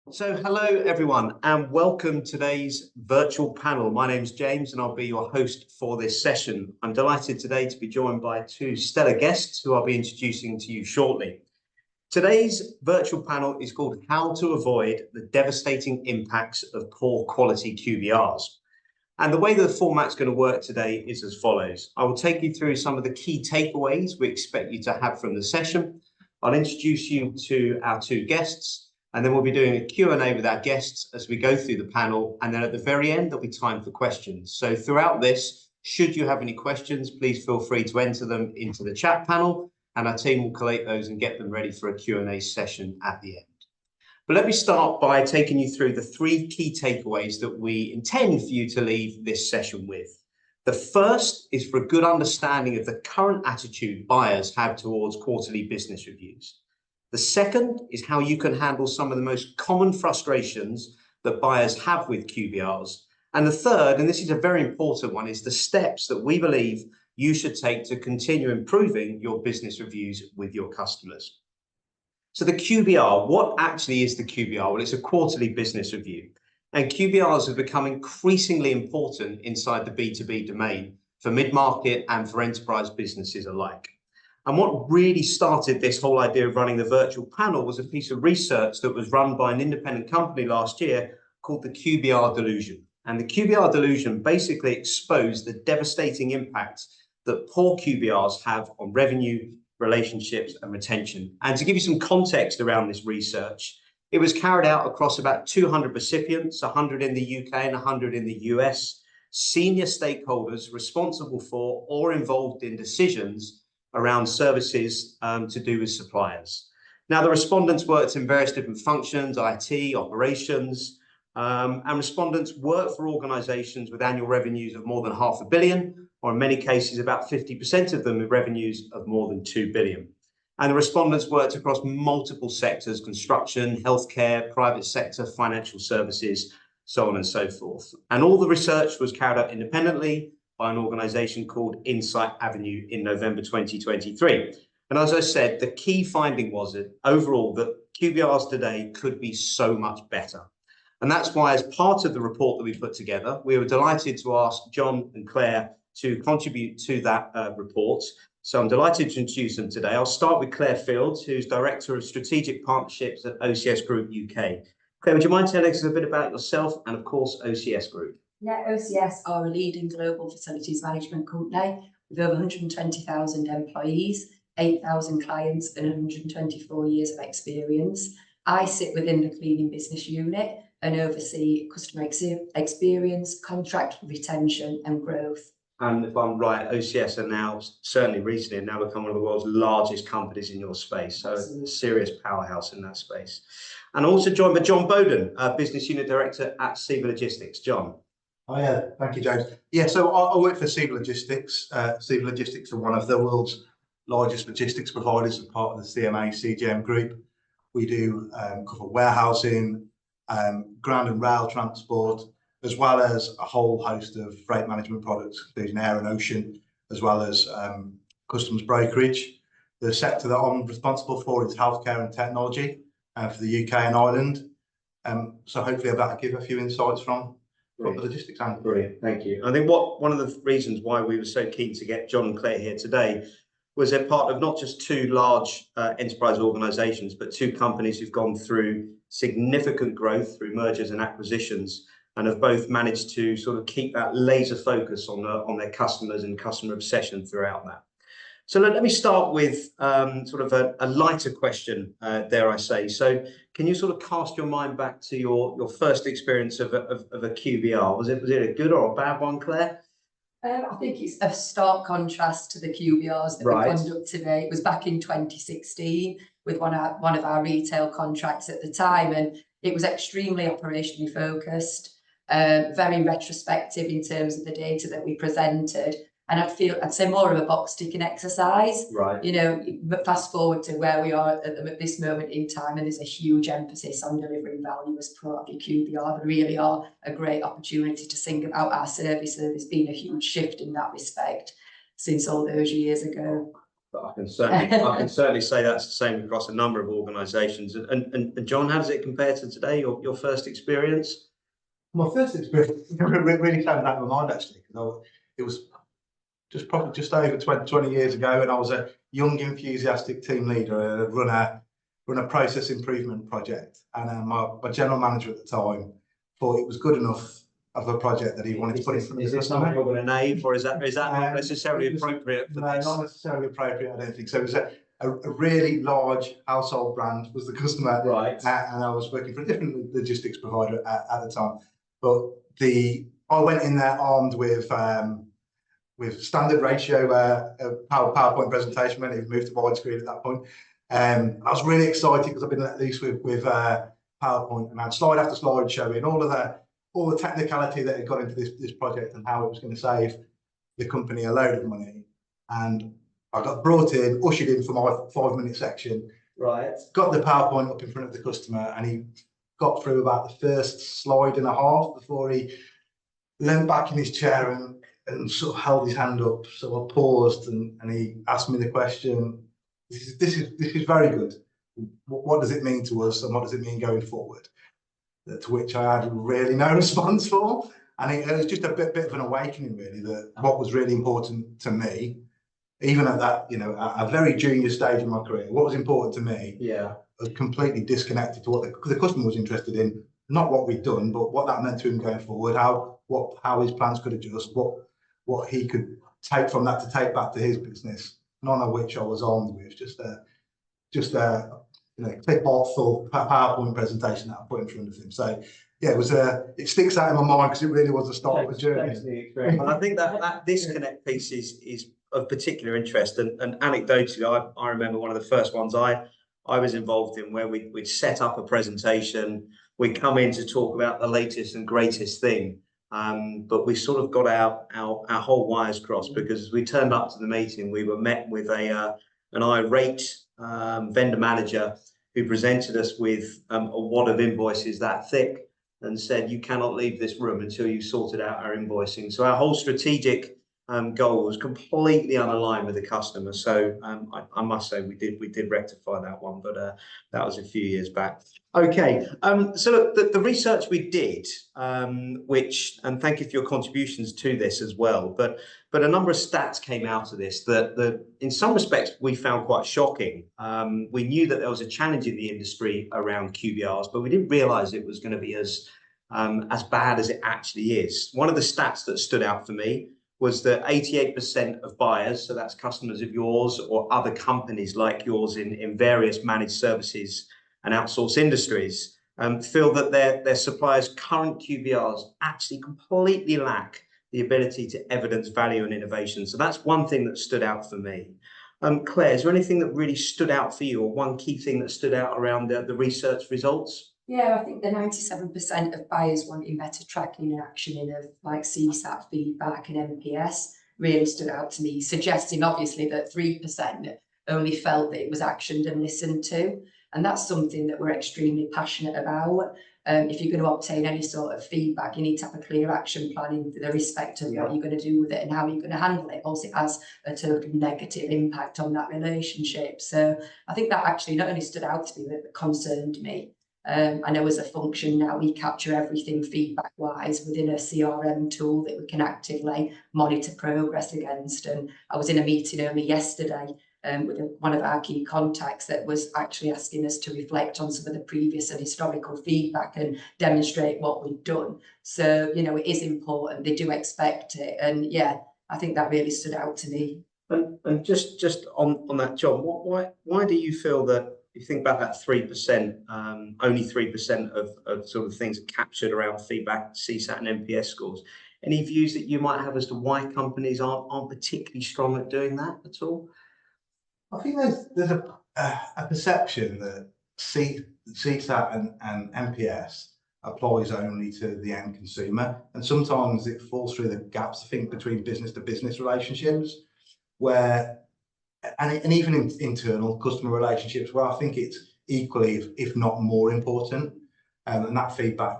So hello everyone and welcome to today's virtual panel. My name's James and I'll be your host for this session. I'm delighted today to be joined by two stellar guests who I'll be introducing to you shortly. Today's virtual panel is called How to Avoid the Devastating Impacts of Poor Quality QBRs. And the way that the format's going to work today is as follows. I will take you through some of the key takeaways we expect you to have from the session. I'll introduce you to our two guests. And then we'll be doing a Q&A with our guests as we go through the panel. And then at the very end, there'll be time for questions. So throughout this, should you have any questions, please feel free to enter them into the chat panel and our team will collate those and get them ready for a Q&A session at the end. But let me start by taking you through the three key takeaways that we intend for you to leave this session with. The first is for a good understanding of the current attitude buyers have towards quarterly business reviews. The second is how you can handle some of the most common frustrations that buyers have with QBRs. And the third, and this is a very important one, is the steps that we believe you should take to continue improving your business reviews with your customers. So the QBR, what actually is the QBR? Well, it's a quarterly business review. And QBRs have become increasingly important inside the B2B domain for mid-market and for enterprise businesses alike. And what really started this whole idea of running the virtual panel was a piece of research that was run by an independent company last year called the QBR Delusion. And the QBR Delusion basically exposed the devastating impact that poor QBRs have on revenue, relationships, and retention. And to give you some context around this research, it was carried out across about 200 recipients, 100 in the UK and 100 in the US, senior stakeholders responsible for or involved in decisions around services to do with suppliers. Now, the respondents worked in various different functions, IT, operations, and respondents worked for organizations with annual revenues of more than $500 million, or in many cases, about 50% of them with revenues of more than $2 billion. And the respondents worked across multiple sectors: construction, healthcare, private sector, financial services, so on and so forth. And all the research was carried out independently by an organization called Insight Avenue in November 2023. And as I said, the key finding was that overall that QBRs today could be so much better. And that's why, as part of the report that we put together, we were delighted to ask Jon and Claire to contribute to that report. So I'm delighted to introduce them today. I'll start with Claire Fields, who's Director of Strategic Partnerships at OCS Group UK. Claire, would you mind telling us a bit about yourself and, of course, OCS Group? Yeah, OCS are a leading global facilities management company with over 120,000 employees, 8,000 clients and 124 years of experience. I sit within the cleaning business unit and oversee customer experience, contract retention and growth. And if I'm right, OCS are now, certainly recently, now become one of the world's largest companies in your space. So a serious powerhouse in that space. And also joined by Jon Boden, Business Unit Director at CEVA Logistics. Jon. Oh, yeah, thank you, James. Yeah, so I work for CEVA Logistics. CEVA Logistics are one of the world's largest logistics providers as part of the CMA-CGM group. We do cover warehousing, ground and rail transport, as well as a whole host of freight management products, including air and ocean, as well as customs brokerage. The sector that I'm responsible for is healthcare and technology for the UK and Ireland. So hopefully I'll give a few insights from the logistics angle. Brilliant, thank you. I think one of the reasons why we were so keen to get Jon and Claire here today was they're part of not just two large enterprise organisations, but two companies who've gone through significant growth through mergers and acquisitions, and have both managed to sort of keep that laser focus on their customers and customer obsession throughout that. So let me start with sort of a lighter question, dare I say. So can you sort of cast your mind back to your first experience of a QBR? Was it a good or a bad one, Claire? I think it's a stark contrast to the QBRs that we conduct today. It was back in 2016 with one of our retail contracts at the time, and it was extremely operationally focused, very retrospective in terms of the data that we presented. And I'd say more of a box ticking exercise. Right. You know, fast forward to where we are at this moment in time, and there's a huge emphasis on delivering value as part of your QBR. They really are a great opportunity to think about our service. So there's been a huge shift in that respect since all those years ago. But I can certainly say that's the same across a number of organisations. And John, how does it compare to today? Your first experience? My first experience really came back to my mind actually, because it was probably just over 20 years ago, and I was a young, enthusiastic team leader and run a process improvement project. And my general manager at the time thought it was good enough of a project that he wanted to put in front of the customer. Is this something you're going to name, or is that not necessarily appropriate for this? No, not necessarily appropriate, I don't think. So it was a really large household brand was the customer, right? And I was working for a different logistics provider at the time. But I went in there armed with standard ratio PowerPoint presentation when it moved to widescreen at that point. I was really excited because I've been at least with PowerPoint, and I had slide after slide showing all the technicality that had gone into this project and how it was going to save the company a load of money. And I got brought in, ushered in for my 5-minute section. Right. Got the PowerPoint up in front of the customer, and he got through about the first slide and a half before he leant back in his chair and sort of held his hand up. So I paused, and he asked me the question, this is very good. What does it mean to us, and what does it mean going forward? To which I had really no response for. And it was just a bit of an awakening, really, that what was really important to me, even at that, at a very junior stage in my career, what was important to me, was completely disconnected to what the customer was interested in, not what we'd done, but what that meant to him going forward, how his plans could adjust, what he could take from that to take back to his business. None of which I was armed with, just a thoughtful PowerPoint presentation that I put in front of him. So yeah, it sticks out in my mind because it really was the start of the journey. And I think that disconnect piece is of particular interest. And anecdotally, I remember one of the first ones I was involved in where we'd set up a presentation. We'd come in to talk about the latest and greatest thing. But we sort of got our whole wires crossed, because as we turned up to the meeting, we were met with an irate vendor manager who presented us with a wad of invoices that thick and said, you cannot leave this room until you sorted out our invoicing. So our whole strategic goal was completely unaligned with the customer. So I must say we did rectify that one, but that was a few years back. Okay, so look, the research we did, and thank you for your contributions to this as well, but a number of stats came out of this that in some respects we found quite shocking. We knew that there was a challenge in the industry around QBRs, but we didn't realise it was going to be as bad as it actually is. One of the stats that stood out for me was that 88% of buyers, so that's customers of yours or other companies like yours in various managed services and outsource industries, feel that their suppliers' current QBRs actually completely lack the ability to evidence value and innovation. So that's one thing that stood out for me. Claire, is there anything that really stood out for you, or one key thing that stood out around the research results? Yeah, I think the 97% of buyers wanting better tracking and actioning of like CSAT feedback and NPS really stood out to me, suggesting obviously that 3% only felt that it was actioned and listened to. And that's something that we're extremely passionate about. If you're going to obtain any sort of feedback, you need to have a clear action plan in the respect of what you're going to do with it and how you're going to handle it. Also, it has a total negative impact on that relationship. So I think that actually not only stood out to me, but concerned me. I know as a function now we capture everything feedback wise within a CRM tool that we can actively monitor progress against. And I was in a meeting only yesterday with one of our key contacts that was actually asking us to reflect on some of the previous and historical feedback and demonstrate what we've done. So, it is important. They do expect it. And yeah, I think that really stood out to me. And just on that, John, why do you feel that, if you think about that 3%, only 3% of sort of things are captured around feedback, CSAT and NPS scores? Any views that you might have as to why companies aren't particularly strong at doing that at all? I think there's a perception that CSAT and NPS applies only to the end consumer, and sometimes it falls through the gaps, I think, between business to business relationships, and even in internal customer relationships, where I think it's equally, if not more important, and that feedback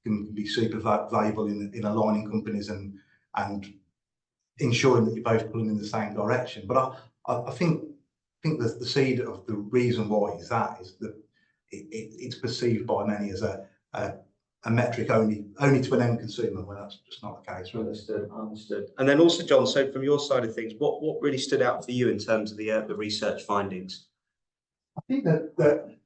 can be super valuable in aligning companies and ensuring that you're both pulling in the same direction. But I think think the seed of the reason why is that it's perceived by many as a metric only to an end consumer, when that's just not the case. Really. Understood. And then also, John, so from your side of things, what really stood out for you in terms of the research findings? I think that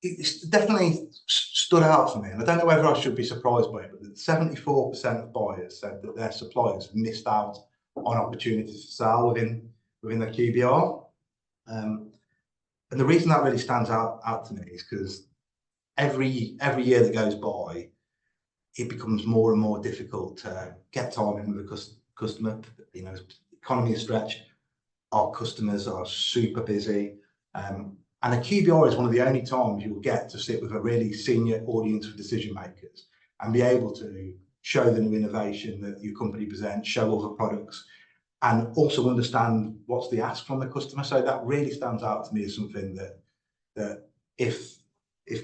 it's definitely stood out for me, and I don't know whether I should be surprised by it, but 74% of buyers said that their suppliers have missed out on opportunities to sell within their QBR. And the reason that really stands out to me is because every year that goes by, it becomes more and more difficult to get time in with a customer. You know, economy is stretched, our customers are super busy. And a QBR is one of the only times you'll get to sit with a really senior audience of decision makers and be able to show the new innovation that your company presents, show other products, and also understand what's the ask from the customer. So that really stands out to me as something that if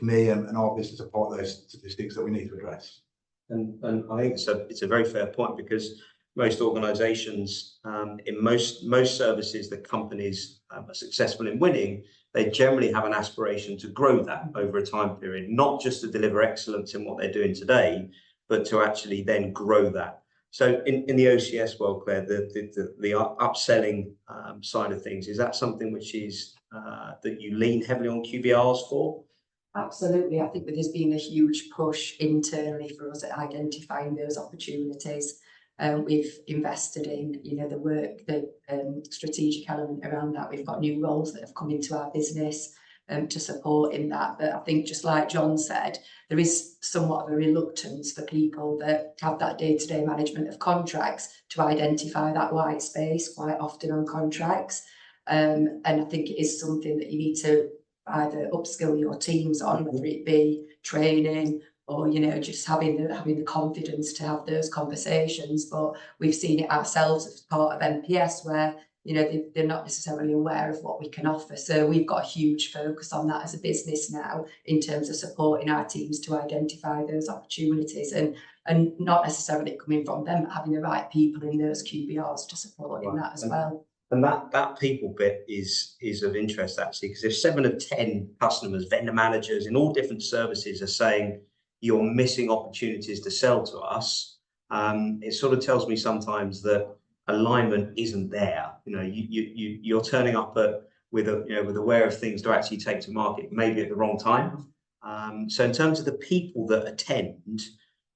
me and our business are part of those statistics that we need to address. And I think it's a very fair point, because most organisations, in most services that companies are successful in winning, they generally have an aspiration to grow that over a time period, not just to deliver excellence in what they're doing today, but to actually then grow that. So in the OCS world, Claire, the upselling side of things, is that something which is that you lean heavily on QBRs for? Absolutely. I think that there's been a huge push internally for us at identifying those opportunities. We've invested in, the work, the strategic element around that. We've got new roles that have come into our business to support in that. But I think, just like John said, there is somewhat of a reluctance for people that have that day-to-day management of contracts to identify that white space quite often on contracts. And I think it is something that you need to either upskill your teams on, whether it be training or just having the confidence to have those conversations. But we've seen it ourselves as part of NPS, where they're not necessarily aware of what we can offer. So we've got a huge focus on that as a business now, in terms of supporting our teams to identify those opportunities, and not necessarily coming from them, but having the right people in those QBRs to support in that as well. And that people bit is of interest, actually, because if 7 of 10 customers, vendor managers in all different services are saying you're missing opportunities to sell to us, it sort of tells me sometimes that alignment isn't there. You're turning up with aware of things to actually take to market, maybe at the wrong time. So in terms of the people that attend,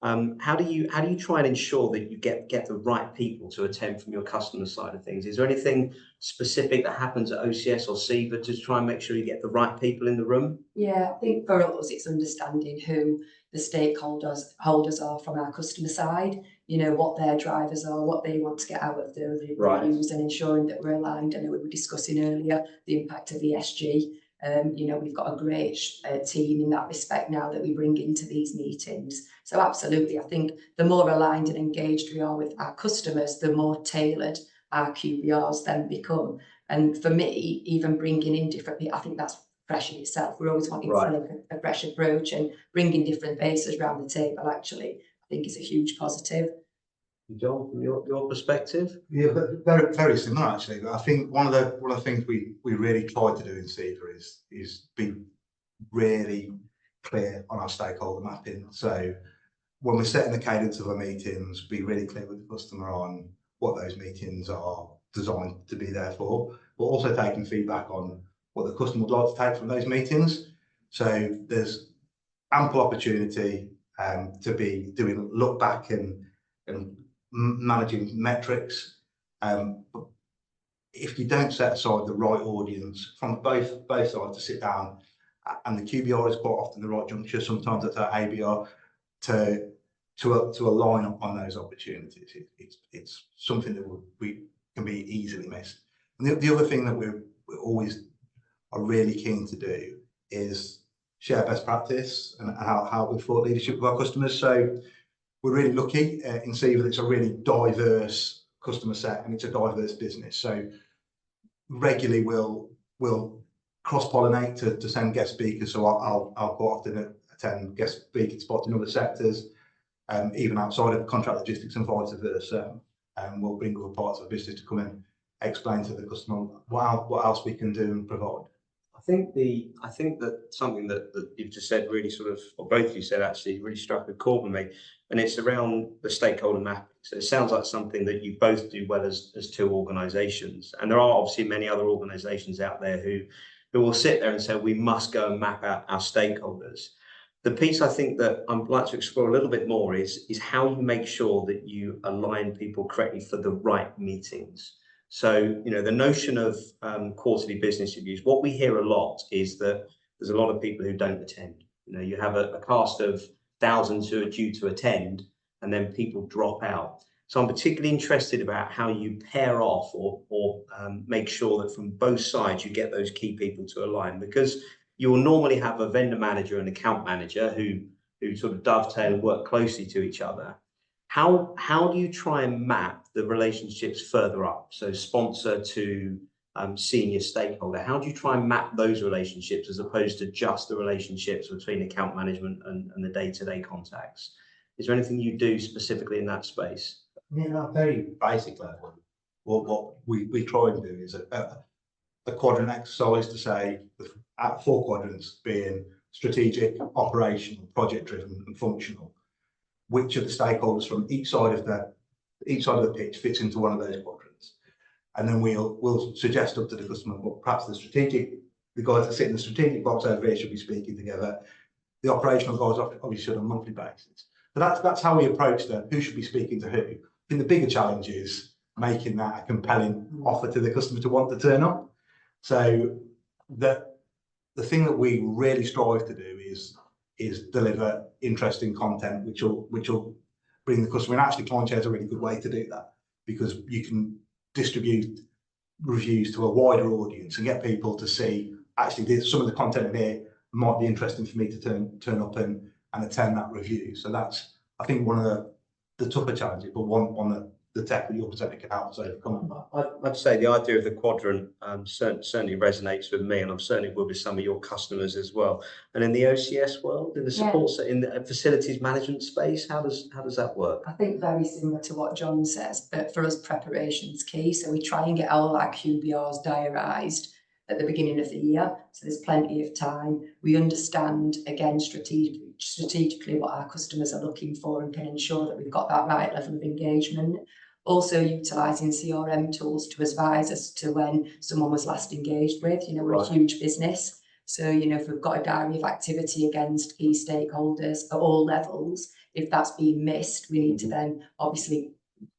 how do you try and ensure that you get the right people to attend from your customer side of things? Is there anything specific that happens at OCS or CEVA to try and make sure you get the right people in the room? Yeah, I think for us it's understanding who the stakeholders are from our customer side, what their drivers are, what they want to get out of the reviews, and ensuring that we're aligned. I know we were discussing earlier the impact of ESG. We've got a great team in that respect now that we bring into these meetings. So absolutely, I think the more aligned and engaged we are with our customers, the more tailored our QBRs then become. And for me, even bringing in different people, I think that's fresh in itself. We're always wanting to take a fresh approach, and bringing different faces around the table, actually, I think is a huge positive. John, from your perspective? Yeah, very, very similar, actually. I think one of the things we really try to do in CEVA is be really clear on our stakeholder mapping. So when we're setting the cadence of our meetings, be really clear with the customer on what those meetings are designed to be there for, but also taking feedback on what the customer would like to take from those meetings. So there's ample opportunity to be doing look back and managing metrics. But if you don't set aside the right audience from both sides to sit down, and the QBR is quite often the right juncture, sometimes it's our ABR, to align on those opportunities, it's something that we can be easily missed. And the other thing that we always are really keen to do is share best practice and how we thought leadership with our customers. So we're really lucky in CEVA that it's a really diverse customer set, and it's a diverse business. So regularly we'll cross-pollinate to send guest speakers. So I'll quite often attend guest speaking spots in other sectors, even outside of contract logistics and vice versa. And we'll bring other parts of the business to come in explain to the customer what else we can do and provide. I think that something that you've just said really sort of, or both of you said actually, really struck a chord with me, and it's around the stakeholder mapping. So it sounds like something that you both do well as two organisations, and there are obviously many other organisations out there who will sit there and say we must go and map out our stakeholders. The piece I think that I'd like to explore a little bit more is how you make sure that you align people correctly for the right meetings. So, you know, the notion of quarterly business reviews, what we hear a lot is that there's a lot of people who don't attend. You know, you have a cast of thousands who are due to attend, and then people drop out. So I'm particularly interested about how you pair off or make sure that from both sides you get those key people to align, because you will normally have a vendor manager and account manager who sort of dovetail and work closely to each other. How do you try and map the relationships further up? So sponsor to senior stakeholder. How do you try and map those relationships as opposed to just the relationships between account management and the day-to-day contacts? Is there anything you do specifically in that space? Yeah, very basic level. What we try and do is a quadrant exercise to say at 4 quadrants being strategic, operational, project-driven, and functional. Which of the stakeholders from each side of the pitch fits into one of those quadrants, and then we'll suggest up to the customer, well, perhaps the guys that sit in the strategic box over here should be speaking together. The operational guys obviously should on a monthly basis. But that's how we approach them. Who should be speaking to who? I think the bigger challenge is making that a compelling offer to the customer to want to turn up. So the thing that we really strive to do is deliver interesting content, which will bring the customer. And actually, Clientshare is a really good way to do that, because you can distribute reviews to a wider audience and get people to see actually some of the content in here might be interesting for me to turn up and attend that review. So that's, I think, one of the tougher challenges, but one that the tech that you're presenting can help us overcome. I'd say the idea of the quadrant certainly resonates with me, and I'm certainly will with some of your customers as well. And in the OCS world, in the support, in the facilities management space, how does that work? I think very similar to what Jon says, but for us, preparation's key. So we try and get all our QBRs diarised at the beginning of the year, so there's plenty of time. We understand, again, strategically what our customers are looking for and can ensure that we've got that right level of engagement. Also utilising CRM tools to advise us to when someone was last engaged with. You know, we're a huge business, so, you know, if we've got a diary of activity against key stakeholders at all levels, if that's being missed, we need to then obviously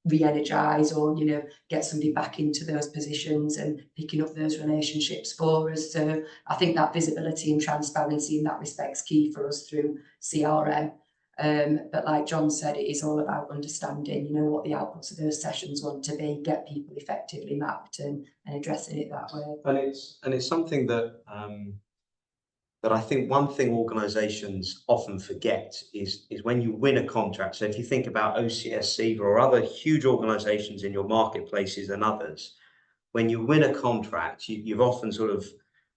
re-energise or, you know, get somebody back into those positions and picking up those relationships for us. So I think that visibility and transparency in that respect's key for us through CRM. But like Jon said, it is all about understanding, you know, what the outputs of those sessions want to be, get people effectively mapped and addressing it that way. And it's something that that I think one thing organisations often forget is when you win a contract. So if you think about OCS, CEVA, or other huge organisations in your marketplaces and others, when you win a contract, you've often sort of,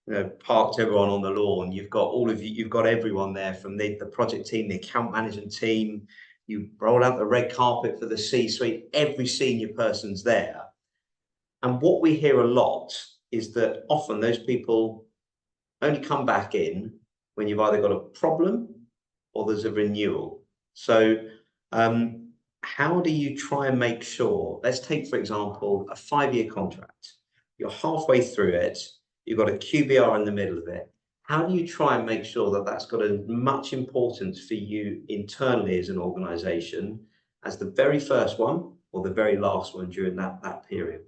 you know, parked everyone on the lawn. You've got you've got everyone there from the project team, the account management team. You roll out the red carpet for the C-suite. Every senior person's there. And what we hear a lot is that often those people only come back in when you've either got a problem or there's a renewal. So how do you try and make sure, let's take, for example, a 5-year contract. You're halfway through it. You've got a QBR in the middle of it. How do you try and make sure that that's got as much importance for you internally as an organisation as the very first one or the very last one during that period?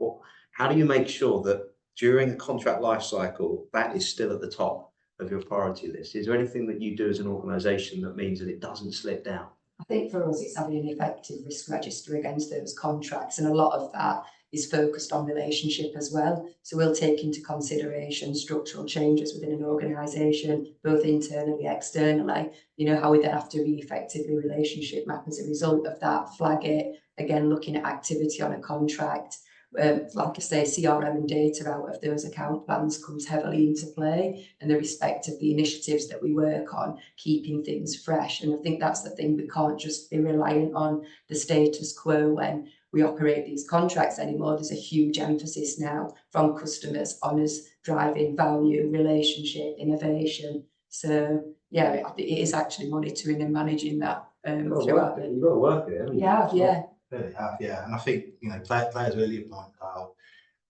How do you make sure that during the contract life cycle, that is still at the top of your priority list? Is there anything that you do as an organisation that means that it doesn't slip down? I think for us, it's having an effective risk register against those contracts, and a lot of that is focused on relationship as well. So we'll take into consideration structural changes within an organisation, both internally, externally, you know, how we then have to be effectively relationship map as a result of that, flag it, again, looking at activity on a contract. Like I say, CRM and data out of those account plans comes heavily into play, and the respect of the initiatives that we work on, keeping things fresh. And I think that's the thing, we can't just be reliant on the status quo when we operate these contracts anymore. There's a huge emphasis now from customers on us driving value, relationship, innovation. So yeah, it is actually monitoring and managing that throughout. You've got to work it, haven't you? Yeah. Really have, yeah. And I think, you know, Claire's earlier point about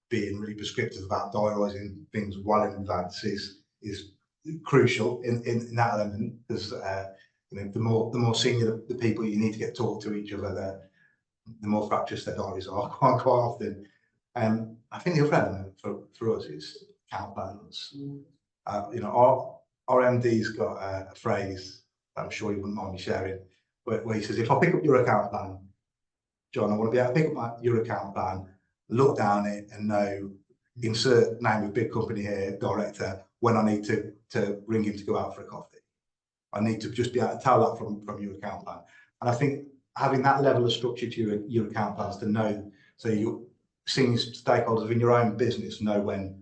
being really prescriptive about diarising things well in advance is crucial in that element, because you know, the more senior the people you need to get talk to each other, the more fractious their diaries are quite often. I think the other element for us is account plans. You know, our MD's got a phrase that I'm sure he wouldn't mind me sharing, where he says, if I pick up your account plan, John, I want to be able to pick up your account plan, look down it and know, insert name of big company here, director, when I need to ring him to go out for a coffee. I need to just be able to tell that from your account plan. And I think having that level of structure to your account plans to know, so your senior stakeholders in your own business know when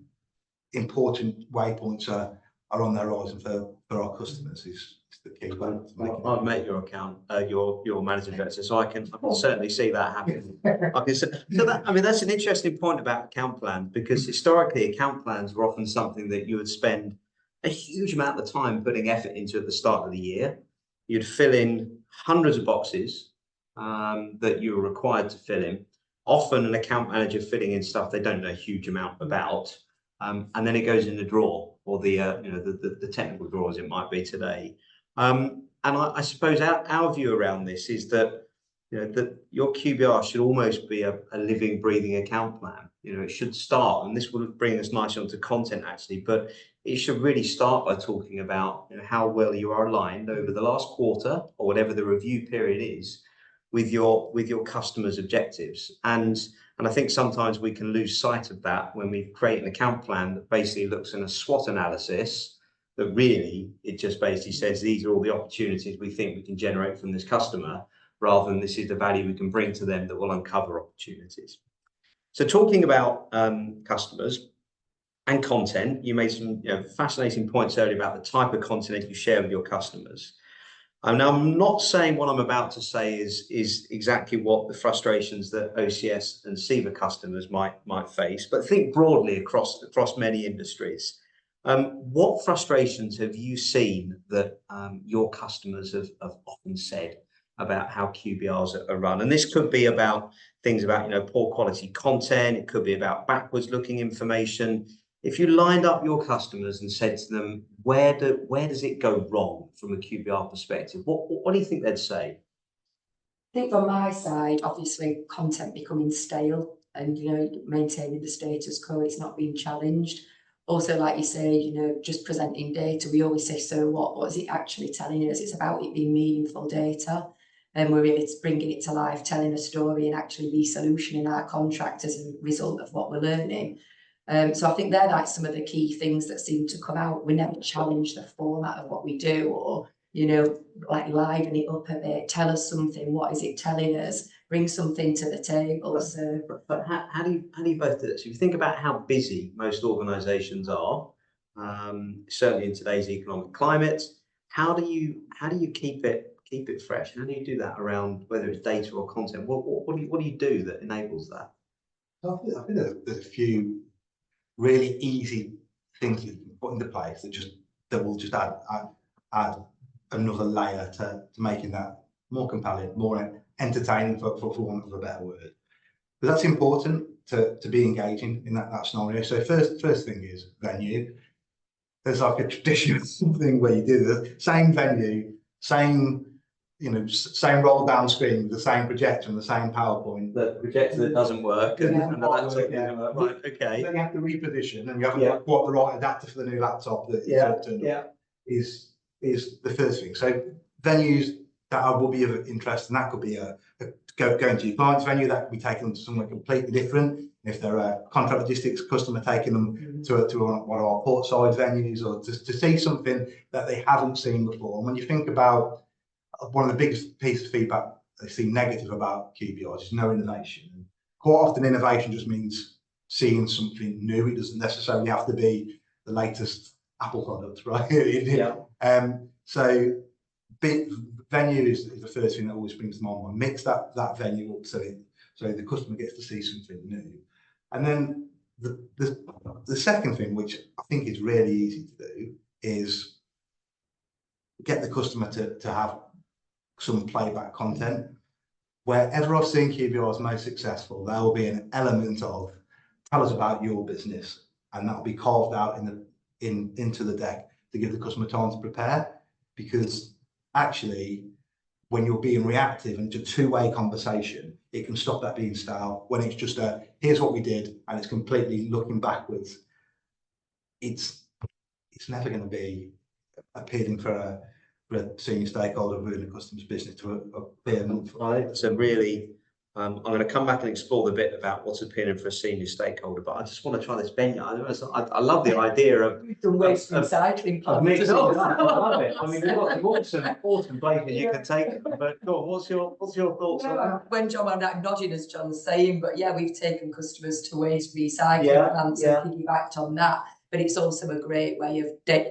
important waypoints are on their horizon for our customers is the key. I've met your your managing director, so I can certainly see that happening. I mean, that's an interesting point about account plans, because historically account plans were often something that you would spend a huge amount of time putting effort into at the start of the year. You'd fill in hundreds of boxes that you were required to fill in. Often an account manager filling in stuff they don't know a huge amount about, and then it goes in the drawer, or the you know, the technical drawer as it might be today. And I suppose our view around this is that, you know, that your QBR should almost be a living, breathing account plan. You know, it should start, and this will bring us nicely onto content actually, but it should really start by talking about, you know, how well you are aligned over the last quarter, or whatever the review period is, with your customers' objectives. And I think sometimes we can lose sight of that when we create an account plan that basically looks in a SWOT analysis, that really it just basically says these are all the opportunities we think we can generate from this customer, rather than this is the value we can bring to them that will uncover opportunities. So talking about customers and content, you made some, you know, fascinating points earlier about the type of content that you share with your customers. Now, I'm not saying what I'm about to say is exactly what the frustrations that OCS and CEVA customers might face, but think broadly across many industries. What frustrations have you seen that your customers have often said about how QBRs are run? And this could be about things about, you know, poor quality content. It could be about backwards looking information. If you lined up your customers and said to them, where does it go wrong from a QBR perspective, what do you think they'd say? I think from my side, obviously content becoming stale and, you know, maintaining the status quo, it's not being challenged. Also, like you say, you know, just presenting data, we always say, so what is it actually telling us? It's about it being meaningful data. And we're really bringing it to life, telling a story and actually re-solutioning our contract as a result of what we're learning. So I think they're like some of the key things that seem to come out. We never challenge the format of what we do, or, you know, like liven it up a bit, tell us something, what is it telling us, bring something to the table. So, but how do you both do this? If you think about how busy most organisations are, certainly in today's economic climate, how do you keep it fresh? How do you do that around whether it's data or content? What do you do that enables that? I think there's a few really easy things that you can put into place that will just add another layer to making that more compelling, more entertaining, for want of a better word. But that's important to be engaging in that scenario. So first thing is venue. There's like a traditional thing where you do the same venue, same, you know, same roll down screen with the same projector and the same PowerPoint. The projector that doesn't work. And the laptop, right, okay. Then you have to reposition, and you haven't got the right adapter for the new laptop that turned up. Is the first thing. So venues that will be of interest, and that could be going to your client's venue, that could be taken to somewhere completely different. If they're a contract logistics customer, taking them to one of our port side venues, or to see something that they haven't seen before. And when you think about one of the biggest pieces of feedback they see negative about QBRs is no innovation. And quite often innovation just means seeing something new. It doesn't necessarily have to be the latest Apple product, right? So venue is the first thing that always springs to my mind. Mix that venue up so So the customer gets to see something new. And then the second thing, which I think is really easy to do, is get the customer to have some playback content. Wherever I've seen QBRs most successful, there will be an element of tell us about your business, and that will be carved out into the deck to give the customer time to prepare. Because actually, when you're being reactive and it's a two-way conversation, it can stop that being stale. When it's just here's what we did, and it's completely looking backwards, it's never going to be appealing for a senior stakeholder within a customer's business to appear. Right. So really, I'm going to come back and explore the bit about what's appealing for a senior stakeholder, but I just want to try this venue. I love the idea of waste recycling. I love it. I mean, we've got some awesome places you can take, but go on, what's your thoughts on that? When John, I'm not nodding as John's saying, but yeah, we've taken customers to waste recycling plants and piggybacked on that. But it's also a great way of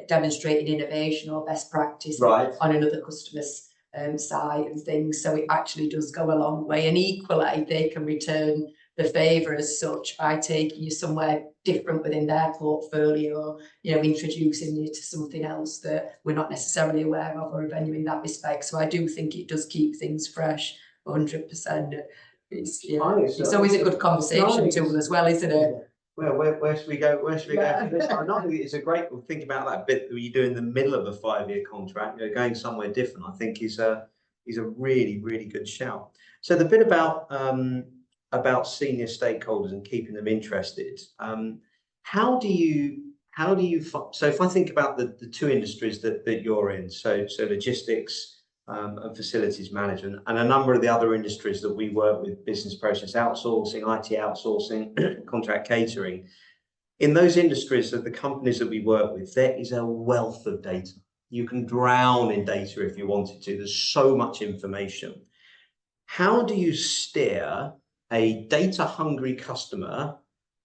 demonstrating innovation or best practice on another customer's site and things. So it actually does go a long way. And equally, they can return the favour as such by taking you somewhere different within their portfolio, introducing you to something else that we're not necessarily aware of, or a venue in that respect. So I do think it does keep things fresh, 100%. It's always a good conversation tool as well, isn't it? Well, where should we go? Where should we go for this? I think it's a great think about that bit that you do in the middle of a 5-year contract. Going somewhere different, I think is a really, really good shout. So the bit about senior stakeholders and keeping them interested. How do you so if I think about the two industries that you're in, so logistics and facilities management, and a number of the other industries that we work with, business process outsourcing, IT outsourcing, contract catering. In those industries, of the companies that we work with, there is a wealth of data. You can drown in data if you wanted to. There's so much information. How do you steer a data-hungry customer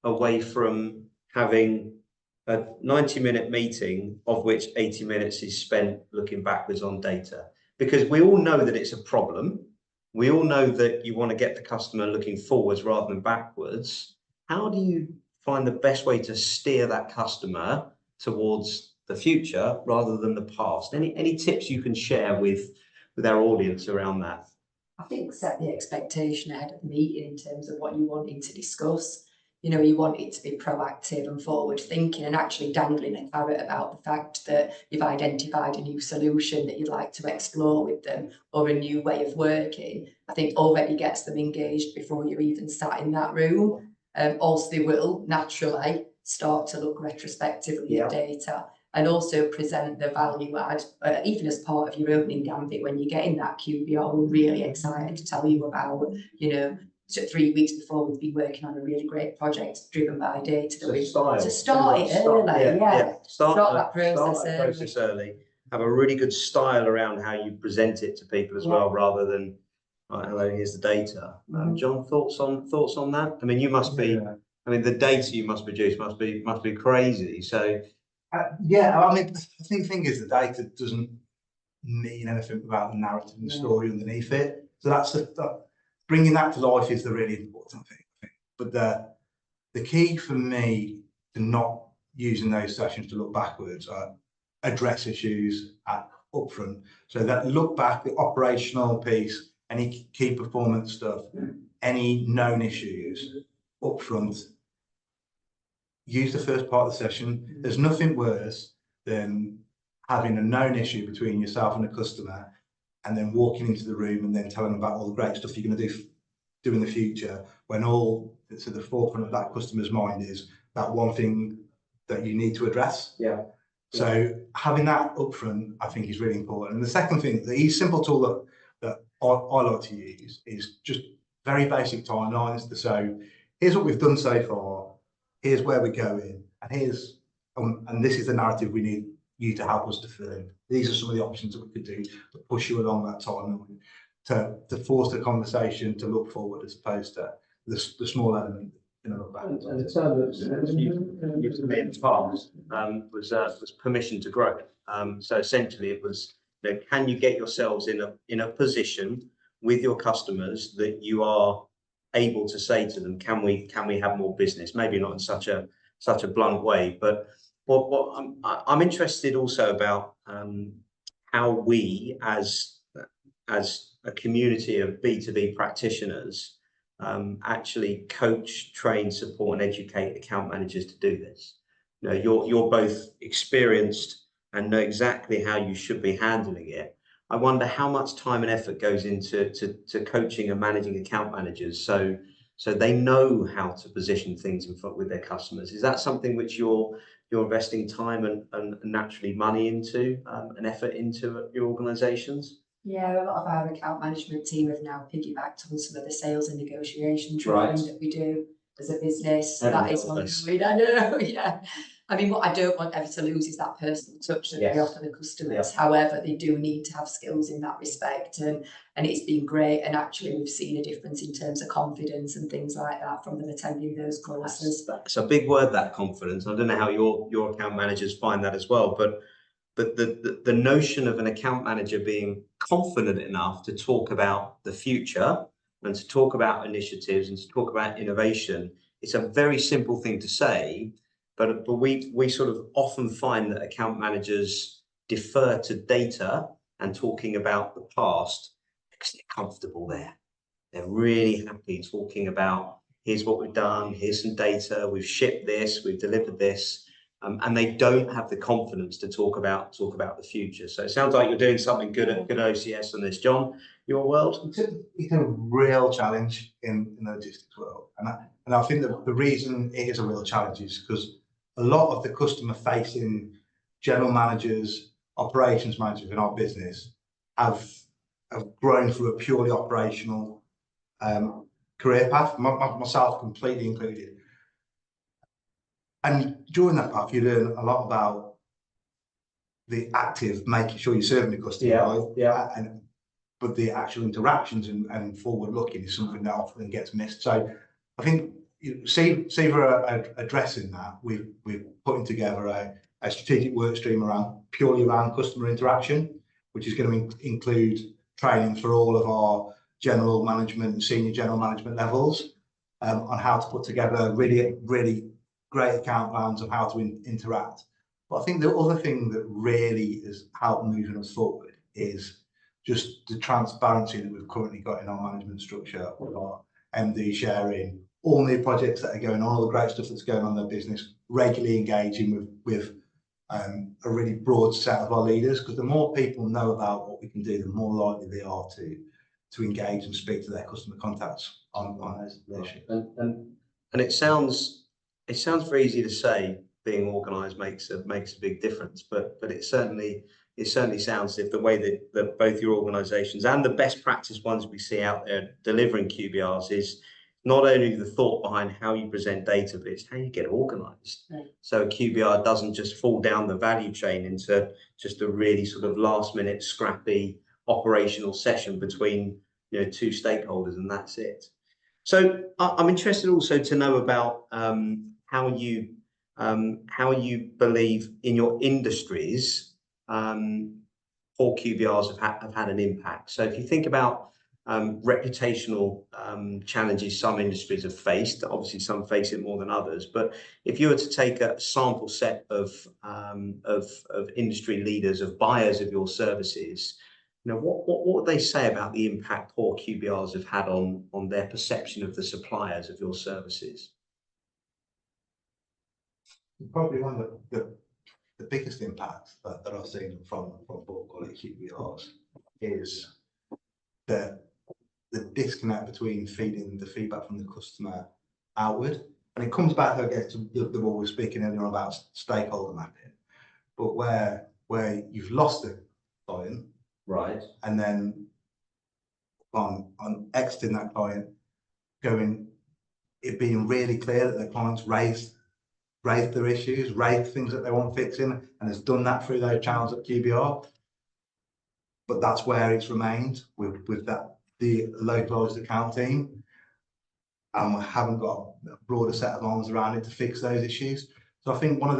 away from having a 90-minute meeting, of which 80 minutes is spent looking backwards on data? Because we all know that it's a problem. We all know that you want to get the customer looking forwards rather than backwards. How do you find the best way to steer that customer towards the future rather than the past? Any tips you can share with our audience around that? I think set the expectation ahead of the meeting in terms of what you're wanting to discuss. You want it to be proactive and forward thinking, and actually dangling a carrot about the fact that you've identified a new solution that you'd like to explore with them, or a new way of working. I think already gets them engaged before you're even sat in that room. Also, they will naturally start to look retrospectively at data, and also present the value add, even as part of your opening gambit when you get in that QBR. We're really excited to tell you about, so 3 weeks before, we've been working on a really great project driven by data. To start it early, start that process early. Have a really good style around how you present it to people as well, rather than hello, here's the data. John, thoughts on that? I mean, you must be. I mean, the data you must produce must be crazy. So. I mean, the thing is, the data doesn't mean anything without the narrative and the story underneath it. So that's bringing that to life is the really important thing. But the key for me to not using those sessions to look backwards are address issues upfront. So that look back, the operational piece, any key performance stuff, any known issues upfront. Use the first part of the session. There's nothing worse than having a known issue between yourself and a customer, and then walking into the room and then telling them about all the great stuff you're going to do in the future, when all that's at the forefront of that customer's mind is that one thing that you need to address. So having that upfront, I think, is really important. And the second thing, the simple tool that I like to use is just very basic timelines. So here's what we've done so far, here's where we're going, and here's and this is the narrative we need you to help us to fill in. These are some of the options that we could do to push you along that timeline, to force the conversation to look forward as opposed to the small element. Look back. And the term that you used to me in the past was permission to grow. So essentially, it was, can you get yourselves in a position with your customers that you are able to say to them, can we have more business? Maybe not in such a blunt way, but what I'm interested also about how we as a community of B2B practitioners actually coach, train, support, and educate account managers to do this. You know, you're both experienced and know exactly how you should be handling it. I wonder how much time and effort goes into coaching and managing account managers so they know how to position things in front with their customers. Is that something which you're investing time and naturally money into, and effort into your organisations? Yeah, a lot of our account management team have now piggybacked on some of the sales and negotiation training that we do as a business. That is ongoing. I know, yeah. I mean, what I don't want ever to lose is that personal touch that they offer the customers. However, they do need to have skills in that respect, and it's been great. And actually, we've seen a difference in terms of confidence and things like that from them attending those courses. It's a big word, that confidence. I don't know how your account managers find that as well, but the notion of an account manager being confident enough to talk about the future and to talk about initiatives and to talk about innovation, it's a very simple thing to say, but we sort of often find that account managers defer to data and talking about the past because they're comfortable there. They're really happy talking about, here's what we've done, here's some data, we've shipped this, we've delivered this. And they don't have the confidence to talk about the future. So it sounds like you're doing something good at OCS on this. John, your world? It's a real challenge in the logistics world. And I think that the reason it is a real challenge is because a lot of the customer facing general managers, operations managers in our business have grown through a purely operational career path, myself completely included. And during that path, you learn a lot about the active, making sure you're serving the customer, right? But the actual interactions and forward looking is something that often gets missed. So I think CEVA are addressing that. We're putting together a strategic work stream purely around customer interaction, which is going to include training for all of our general management and senior general management levels on how to put together really great account plans of how to interact. But I think the other thing that really has helped moving us forward is just the transparency that we've currently got in our management structure, with our MD sharing all new projects that are going on, all the great stuff that's going on in their business, regularly engaging with a really broad set of our leaders, because the more people know about what we can do, the more likely they are to engage and speak to their customer contacts on those issues. And it sounds very easy to say being organised makes a big difference, but it certainly sounds as if the way that both your organisations and the best practice ones we see out there delivering QBRs is not only the thought behind how you present data, but it's how you get organised. Right. So a QBR doesn't just fall down the value chain into just a really sort of last minute scrappy operational session between two stakeholders, and that's it. So I'm interested also to know about how you believe in your industries all QBRs have had an impact. So if you think about reputational challenges some industries have faced, obviously some face it more than others, but if you were to take a sample set of industry leaders, of buyers of your services, what would they say about the impact poor QBRs have had on their perception of the suppliers of your services? Probably one of the biggest impacts that I've seen from poor quality QBRs is the disconnect between feeding the feedback from the customer outward. And it comes back, I guess, to the what we were speaking earlier about stakeholder mapping, but where you've lost the client, right, and then on exiting that client, it being really clear that the client's raised their issues, raised things that they want fixing, and has done that through those channels at QBR. But that's where it's remained with the localised account team, and we haven't got a broader set of arms around it to fix those issues. So I think one of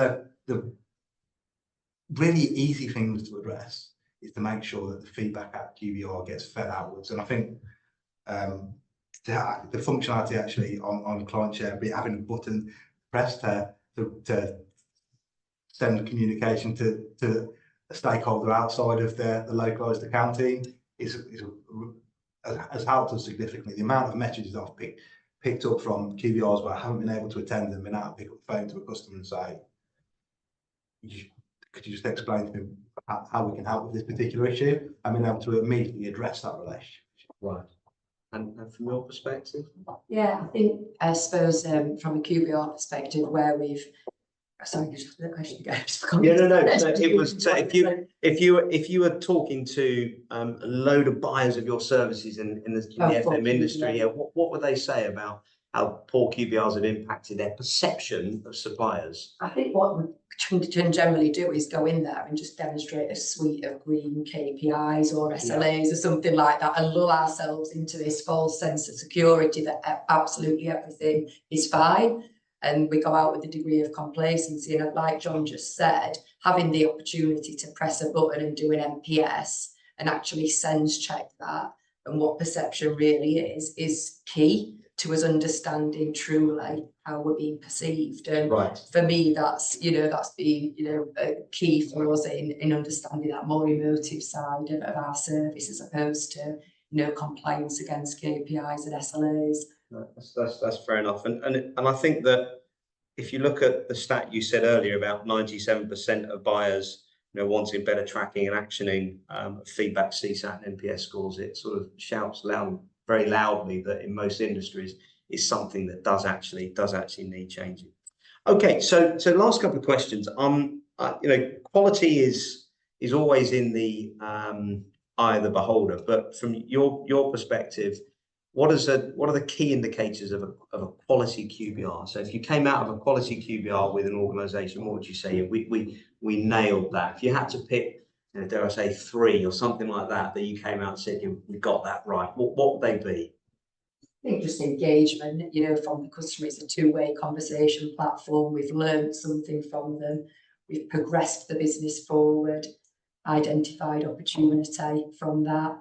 the really easy things to address is to make sure that the feedback at QBR gets fed outwards. And I think the functionality actually on Clientshare, be having a button pressed to send communication to a stakeholder outside of the localised account team has helped us significantly. The amount of messages I've picked up from QBRs where I haven't been able to attend them, been able to pick up the phone to a customer and say, could you just explain to me how we can help with this particular issue? I've been able to immediately address that relationship. Right. And from your perspective? Yeah, I suppose from a QBR perspective, where we've sorry, just the question again. Yeah, no. So it was so if you were talking to a load of buyers of your services in the FM industry, yeah, what would they say about how poor QBRs have impacted their perception of suppliers? I think what we can generally do is go in there and just demonstrate a suite of green KPIs or SLAs or something like that, and lull ourselves into this false sense of security that absolutely everything is fine. And we go out with a degree of complacency. And like Jon just said, having the opportunity to press a button and do an NPS and actually sense check that and what perception really is key to us understanding truly how we're being perceived. And for me, that's been key for us in understanding that more emotive side of our service, as opposed to compliance against KPIs and SLAs. That's fair enough, and I think that if you look at the stat you said earlier about 97% of buyers wanting better tracking and actioning feedback, CSAT and NPS scores, it sort of shouts very loudly that in most industries is something that does actually need changing. Okay, so last couple of questions. Quality is always in the eye of the beholder, but from your perspective, what are the key indicators of a quality QBR? So if you came out of a quality QBR with an organisation, what would you say? We nailed that. If you had to pick, dare I say, 3 or something like that you came out and said we got that right, what would they be? I think just engagement, from the customer. It's a two-way conversation platform. We've learned something from them. We've progressed the business forward, identified opportunity from that,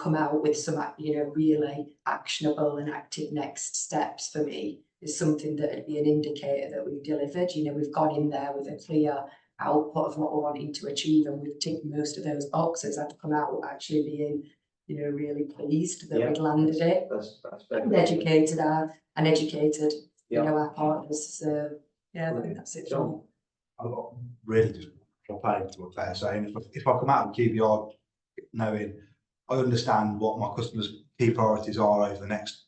come out with some, really actionable and active next steps. For me, is something that would be an indicator that we've delivered. We've gone in there with a clear output of what we're wanting to achieve, and we've ticked most of those boxes. I've come out actually being, really pleased that we'd landed it. And educated our partners. So I think that's it. Jon, I'm really just replying to what Claire's saying. If I come out of QBR knowing I understand what my customers' key priorities are over the next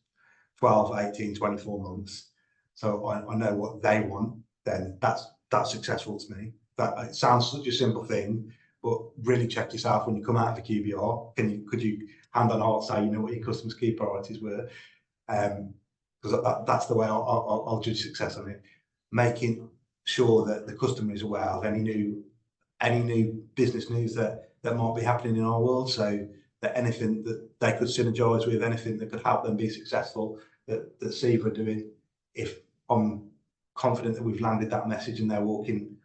12, 18, 24 months, so I know what they want, then that's successful to me. That it sounds such a simple thing, but really check yourself when you come out of the QBR. Could you hand on heart say what your customers' key priorities were? Because that's the way I'll judge success on it. Making sure that the customer is aware of any new business news that might be happening in our world, so that anything that they could synergise with, anything that could help them be successful, that CEVA are doing. If I'm confident that we've landed that message and they're walking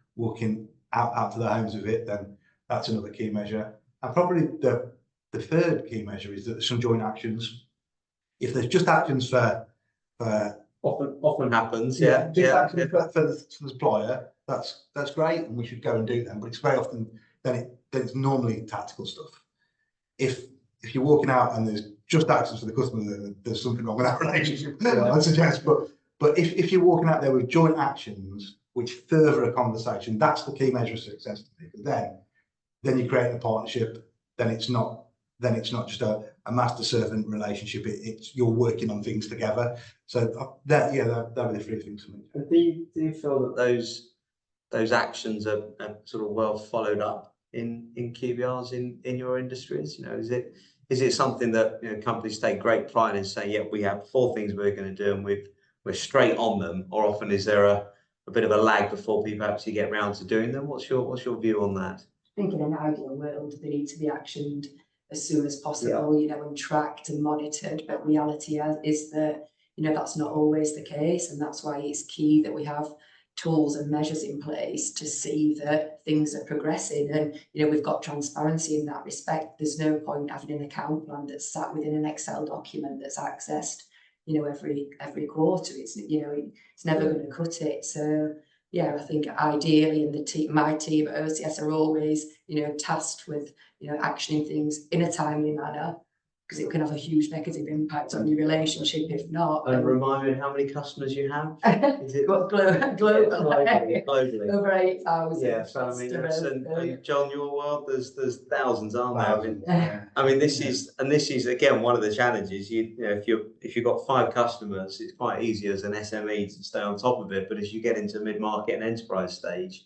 out to their homes with it, then that's another key measure. And probably the third key measure is that there's some joint actions. If there's just actions for often happens, for the supplier, that's great, and we should go and do them. But it's very often then it's normally tactical stuff. If you're walking out and there's just actions for the customer, then there's something wrong with that relationship. I'd suggest, but if you're walking out there with joint actions which further a conversation, that's the key measure of success to me. Because then you're creating a partnership. Then it's not just a master servant relationship. It's you're working on things together. So that were the 3 things for me. And do you feel that those actions are sort of well followed up in QBRs in your industries? Is it something that companies take great pride in saying, yeah, we have 4 things we're going to do and we're straight on them, or often is there a bit of a lag before people actually get round to doing them? What's your view on that? I think in an ideal world they need to be actioned as soon as possible, and tracked and monitored. But reality is that that's not always the case, and that's why it's key that we have tools and measures in place to see that things are progressing. And we've got transparency in that respect. There's no point having an account plan that's sat within an Excel document that's accessed you know, every quarter. It's, you know, it's never going to cut it. So yeah, I think ideally, and my team at OCS are always, you know, tasked with, you know, actioning things in a timely manner, because it can have a huge negative impact on your relationship if not. And remind me how many customers you have? Is it globally? Globally. Over 8,000. Yeah, so I mean, and John, your world, there's thousands, aren't there? Thousands, yeah. I mean, this is again one of the challenges. You know, if you've got 5 customers, it's quite easy as an SME to stay on top of it. But as you get into mid-market and enterprise stage,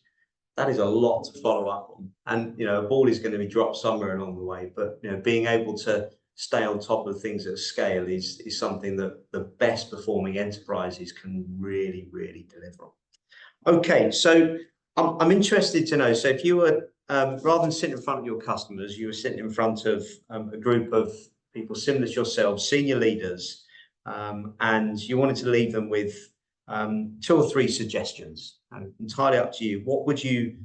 that is a lot to follow up on. And you know, a ball is going to be dropped somewhere along the way. But you know, being able to stay on top of things at scale is something that the best performing enterprises can really deliver on. Okay, so I'm interested to know, so if you were rather than sitting in front of your customers, you were sitting in front of a group of people similar to yourselves, senior leaders, and you wanted to leave them with 2 or 3 suggestions, entirely up to you. What would you,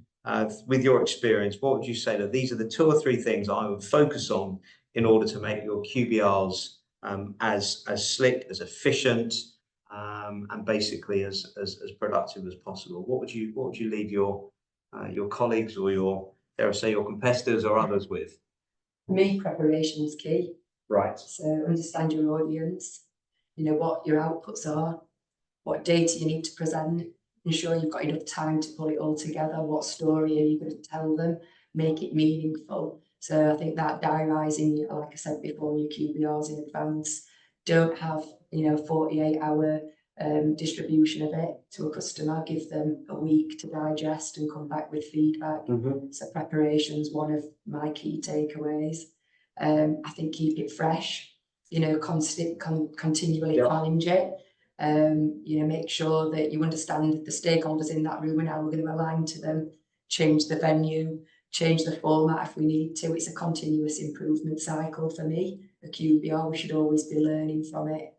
with your experience, what would you say that these are the 2 or 3 things I would focus on in order to make your QBRs as slick, as efficient, and basically as productive as possible? What would you leave your colleagues or your, dare I say, your competitors or others with? For me, preparation is key. Right. So understand your audience, you know, what your outputs are, what data you need to present, ensure you've got enough time to pull it all together, what story are you going to tell them, make it meaningful. So I think that diarising, like I said before, your QBRs in advance. Don't have, you know, 48-hour distribution of it to a customer. Give them a week to digest and come back with feedback. So preparation's one of my key takeaways. I think keep it fresh, you know, continually challenge it. You know, make sure that you understand the stakeholders in that room and how we're going to align to them, change the venue, change the format if we need to. It's a continuous improvement cycle for me. A QBR, we should always be learning from it.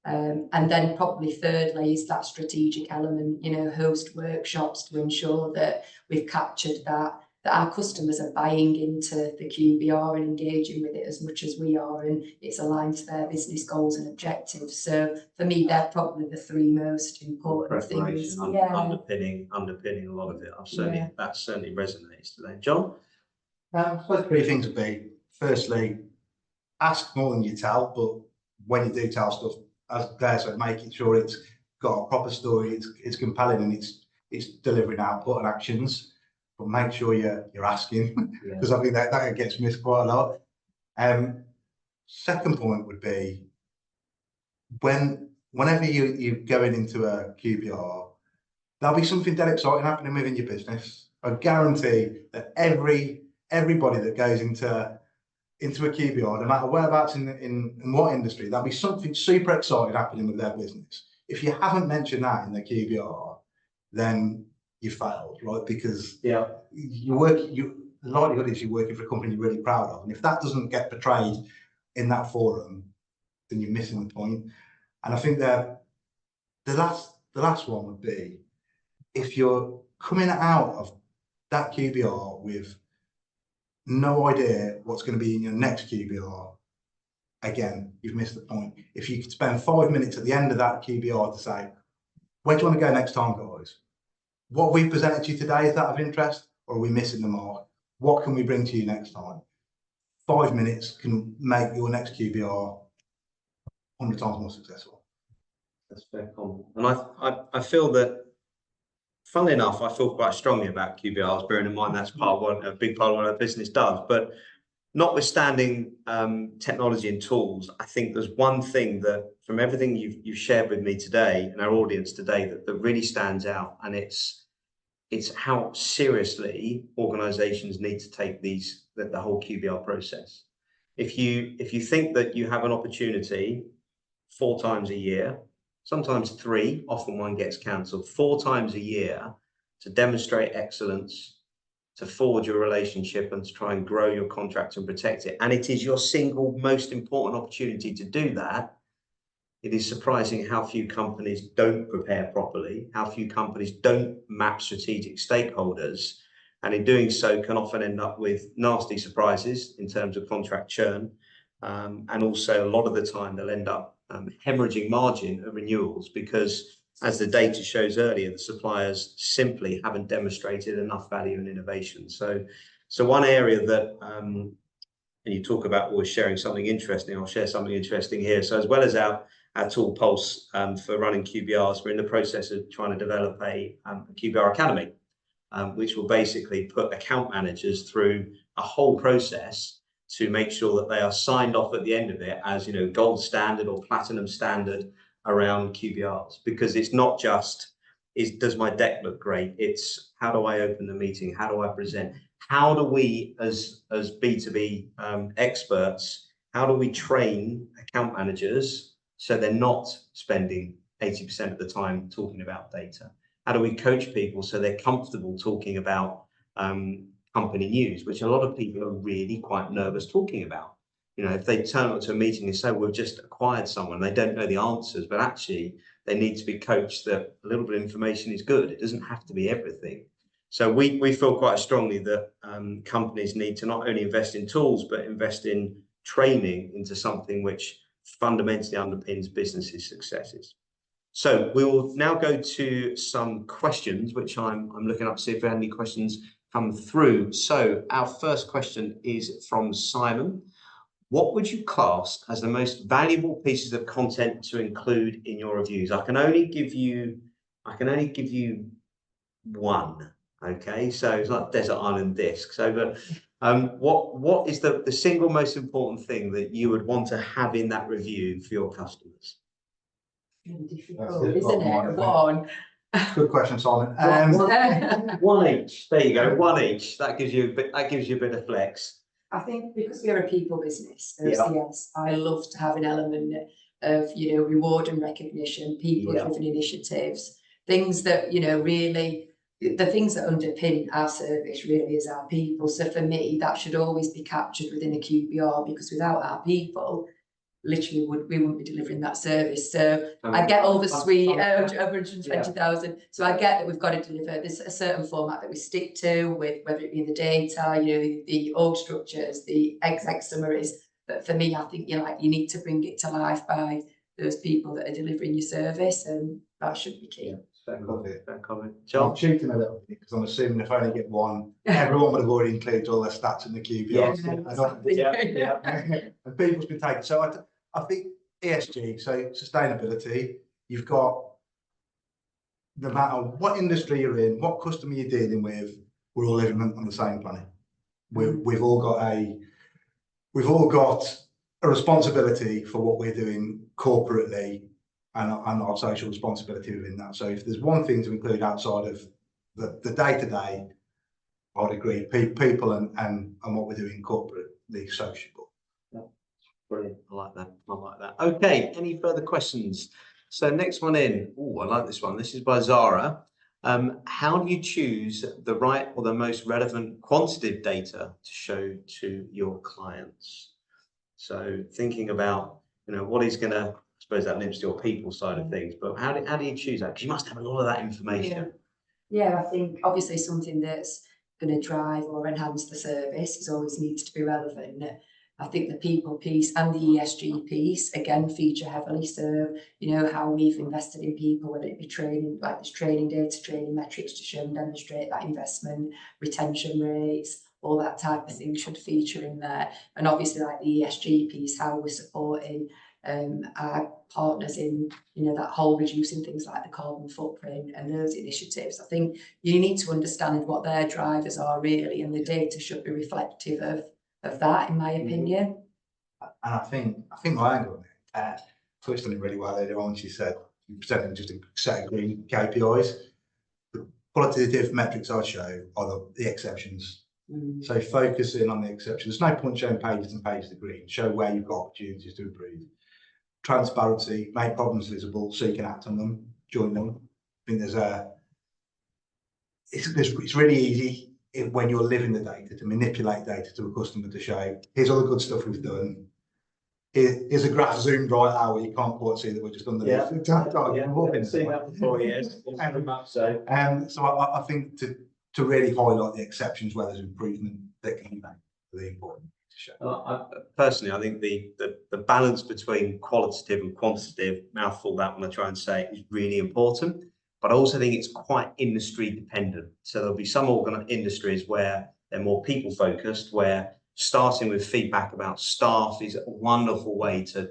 And then probably thirdly is that strategic element, you know, host workshops to ensure that we've captured that our customers are buying into the QBR and engaging with it as much as we are, and it's aligned to their business goals and objectives. So for me, they're probably the 3 most important things. Underpinning a lot of it. That certainly resonates today. John? I suppose 3 things would be, firstly, ask more than you tell, but when you do tell stuff, as Claire said, making sure it's got a proper story, it's compelling, and it's delivering output and actions. But make sure you're asking, because I think that gets missed quite a lot. Second point would be, whenever you're going into a QBR, there'll be something dead exciting happening within your business. I guarantee that everybody that goes into a QBR, no matter whereabouts in what industry, there'll be something super exciting happening with their business. If you haven't mentioned that in the QBR, then you failed, right? Because the likelihood is you're working for a company you're really proud of, and if that doesn't get portrayed in that forum, then you're missing the point. And I think that the last one would be, if you're coming out of that QBR with no idea what's going to be in your next QBR, again, you've missed the point. If you could spend 5 minutes at the end of that QBR to say, where do you want to go next time, guys? What we presented to you today, is that of interest, or are we missing the mark? What can we bring to you next time? 5 minutes can make your next QBR 100 times more successful. That's fair comment. And I feel that, funnily enough, I feel quite strongly about QBRs, bearing in mind that's a big part of what our business does. But notwithstanding technology and tools, I think there's one thing that, from everything you've shared with me today and our audience today, that really stands out, and it's how seriously organizations need to take the whole QBR process. If you think that you have an opportunity 4 times a year, sometimes 3, often one gets cancelled, 4 times a year, to demonstrate excellence, to forward your relationship and to try and grow your contract and protect it, and it is your single most important opportunity to do that, it is surprising how few companies don't prepare properly, how few companies don't map strategic stakeholders, and in doing so can often end up with nasty surprises in terms of contract churn. And also, a lot of the time they'll end up hemorrhaging margin of renewals, because as the data shows earlier, the suppliers simply haven't demonstrated enough value and innovation. So one area that, and you talk about always sharing something interesting, I'll share something interesting here. So as well as our tool Pulse for running QBRs, we're in the process of trying to develop a QBR Academy, which will basically put account managers through a whole process to make sure that they are signed off at the end of it as, gold standard or platinum standard around QBRs. Because it's not just, does my deck look great? It's how do I open the meeting? How do I present? How do we, as B2B experts, how do we train account managers so they're not spending 80% of the time talking about data? How do we coach people so they're comfortable talking about company news, which a lot of people are really quite nervous talking about? If they turn up to a meeting and say, we've just acquired someone, they don't know the answers, but actually they need to be coached that a little bit of information is good. It doesn't have to be everything. So we feel quite strongly that companies need to not only invest in tools, but invest in training into something which fundamentally underpins businesses' successes. So we will now go to some questions, which I'm looking up to see if there are any questions come through. So our first question is from Simon. What would you class as the most valuable pieces of content to include in your reviews? I can only give you one. Okay, so it's like Desert Island Disc. So, but what is the single most important thing that you would want to have in that review for your customers? Difficult, isn't it? One. Good question, Simon. One each. There you go. One each. That gives you a bit. That gives you a bit of flex. I think because we're a people business, OCS, I love to have an element of reward and recognition, people-driven initiatives, things that really. The things that underpin our service really is our people. So for me, that should always be captured within a QBR, because without our people, literally we wouldn't be delivering that service. So I get all the suite over 120,000. So I get that we've got to deliver. There's a certain format that we stick to, with whether it be the data, the org structures, the exec summaries. But for me, I think you need to bring it to life by those people that are delivering your service, and that should be key. Fair comment. Jon? I'm cheating a little bit because I'm assuming if I only get one, everyone would have already included all their stats in the QBR. And people's been taken. So I think ESG, so sustainability, you've got, no matter what industry you're in, what customer you're dealing with, we're all living on the same planet. We've all got a responsibility for what we're doing corporately, and our social responsibility within that. So if there's one thing to include outside of the day-to-day, I'd agree, people and what we're doing corporately, sociable. Yeah. Brilliant. I like that. Okay, any further questions? So next one in. Oh, I like this one. This is by Zara. How do you choose the right or the most relevant quantitative data to show to your clients? So thinking about, what is going to, I suppose that links to your people side of things, but how do you choose that? Because you must have a lot of that information. Yeah, I think obviously something that's going to drive or enhance the service always needs to be relevant. I think the people piece and the ESG piece again feature heavily. So how we've invested in people, whether it be training, like there's training data, training metrics to show and demonstrate that investment, retention rates, all that type of thing should feature in there. And obviously like the ESG piece, how we're supporting our partners in that whole reducing things like the carbon footprint and those initiatives. I think you need to understand what their drivers are really, and the data should be reflective of that, in my opinion. And I think my angle on it touched on it really well earlier on. She said you're presenting just a set of green KPIs. The qualitative metrics I show are the exceptions. So focusing on the exceptions. There's no point showing pages and pages of green. Show where you've got opportunities to improve. Transparency, make problems visible so you can act on them, join them. I think it's really easy when you're living the data to manipulate data to a customer to show, here's all the good stuff we've done. Here's a graph zoomed right out where you can't quite see that we're just underneath. I've seen that before, yes. So I think to really highlight the exceptions where there's improvement that can be made, really important. Personally, I think the balance between qualitative and quantitative, mouthful that when I try and say it, is really important. But I also think it's quite industry dependent. So there'll be some industries where they're more people focused, where starting with feedback about staff is a wonderful way to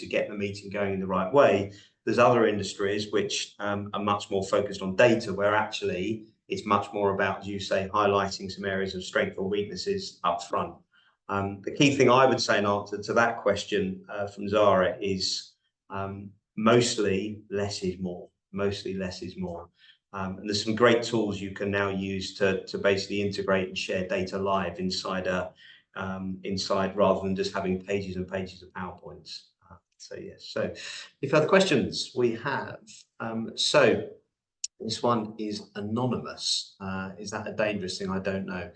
get the meeting going in the right way. There's other industries which are much more focused on data, where actually it's much more about, as you say, highlighting some areas of strength or weaknesses up front. The key thing I would say in answer to that question from Zara is mostly less is more. Mostly less is more. And there's some great tools you can now use to basically integrate and share data live inside rather than just having pages and pages of PowerPoints. So yes. So if other questions we have. So this one is anonymous. Is that a dangerous thing? I don't know.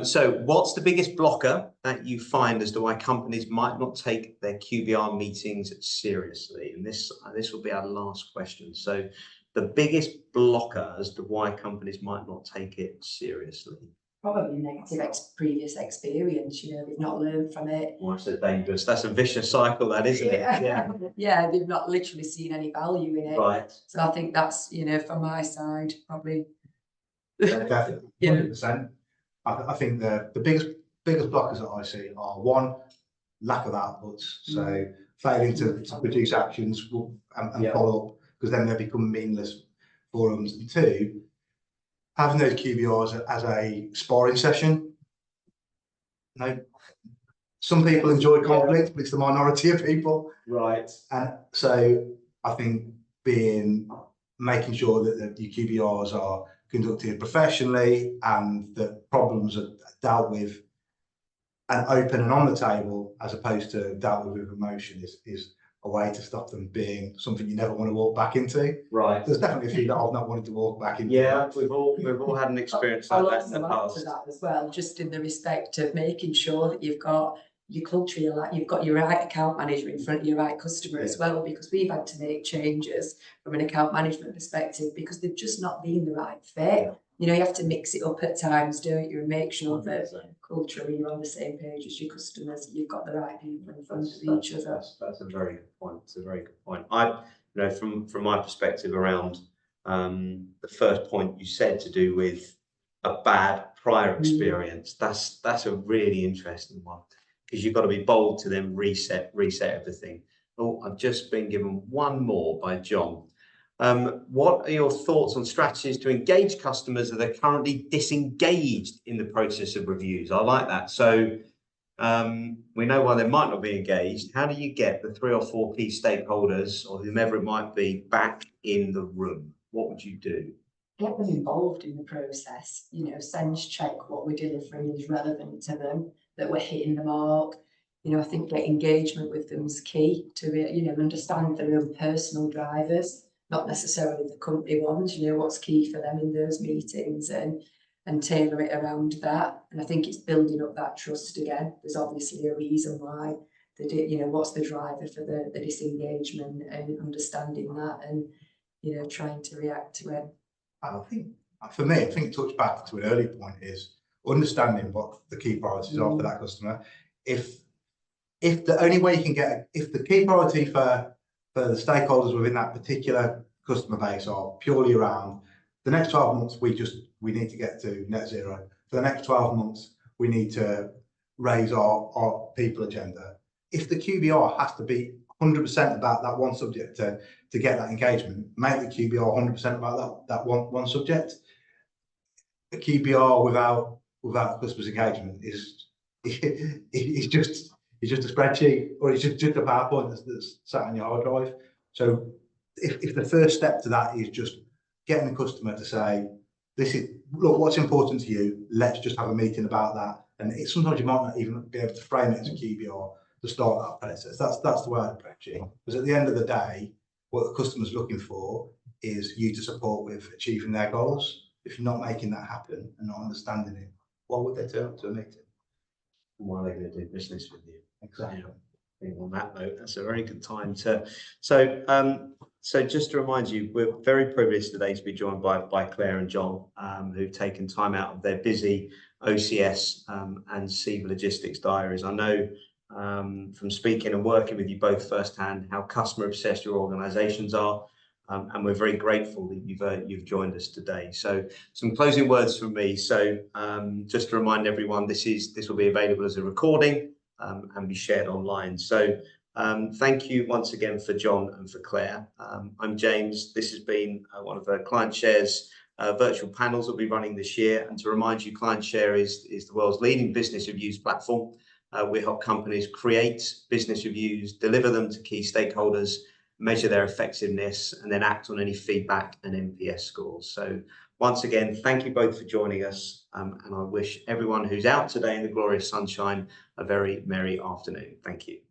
So what's the biggest blocker that you find as to why companies might not take their QBR meetings seriously? And this will be our last question. So the biggest blocker as to why companies might not take it seriously? Probably negative previous experience, they've not learned from it. Well, that's dangerous. That's a vicious cycle, that, isn't it? Yeah. Yeah, they've not literally seen any value in it. Right. So I think that's, from my side, probably. Yeah, definitely, 100%. I think the biggest blockers that I see are, one, lack of outputs. So failing to produce actions and follow up, because then they become meaningless forums. And two, having those QBRs as a sparring session. Some people enjoy conflict, but it's the minority of people. Right. And so I think making sure that your QBRs are conducted professionally and that problems are dealt with and open and on the table, as opposed to dealt with emotion, is a way to stop them being something you never want to walk back into. Right. There's definitely a few that I've not wanted to walk back into. Yeah, we've all had an experience like that in the past. To that as well, just in the respect of making sure that you've got your culture, you've got your right account manager in front of your right customer as well, because we've had to make changes from an account management perspective because they've just not been the right fit. You have to mix it up at times, don't you, and make sure that culturally you're on the same page as your customers, you've got the right people in front of each other. That's a very good point. It's a very good point. From my perspective around the first point you said to do with a bad prior experience, that's a really interesting one, because you've got to be bold to then reset everything. Oh, I've just been given one more by John. What are your thoughts on strategies to engage customers that are currently disengaged in the process of reviews? I like that. So we know why they might not be engaged. How do you get the 3 or 4 key stakeholders or whomever it might be back in the room? What would you do? Get them involved in the process. Sense check what we're delivering is relevant to them, that we're hitting the mark. I think that engagement with them is key to understand their own personal drivers, not necessarily the company ones. What's key for them in those meetings and tailor it around that. And I think it's building up that trust again. There's obviously a reason why what's the driver for the disengagement, and understanding that and trying to react to it. I think for me, touch back to an early point is understanding what the key priorities are for that customer. If the only way you can if the key priority for the stakeholders within that particular customer base are purely around the next 12 months, we need to get to net zero. For the next 12 months, we need to raise our people agenda. If the QBR has to be 100% about that one subject to get that engagement, make the QBR 100% about that one subject. The QBR without customer's engagement is just a spreadsheet, or it's just a PowerPoint that's sat on your hard drive. So if the first step to that is just getting the customer to say, look, what's important to you, let's just have a meeting about that. And sometimes you might not even be able to frame it as a QBR to start that process. That's the way I approach it. Because at the end of the day, what the customer's looking for is you to support with achieving their goals. If you're not making that happen and not understanding it, why would they turn up to a meeting? Why are they going to do business with you? Exactly. I think on that note, that's a very good time to. So just to remind you, we're very privileged today to be joined by Claire and Jon, who've taken time out of their busy OCS and CEVA Logistics diaries. I know from speaking and working with you both firsthand how customer obsessed your organisations are, and we're very grateful that you've joined us today. So some closing words from me. So just to remind everyone, this will be available as a recording and be shared online. So thank you once again for Jon and for Claire. I'm James. This has been one of the Clientshare's virtual panels we'll be running this year. And to remind you, Clientshare is the world's leading business reviews platform. We help companies create business reviews, deliver them to key stakeholders, measure their effectiveness, and then act on any feedback and NPS scores. So once again, thank you both for joining us. And I wish everyone who's out today in the glorious sunshine a very merry afternoon. Thank you.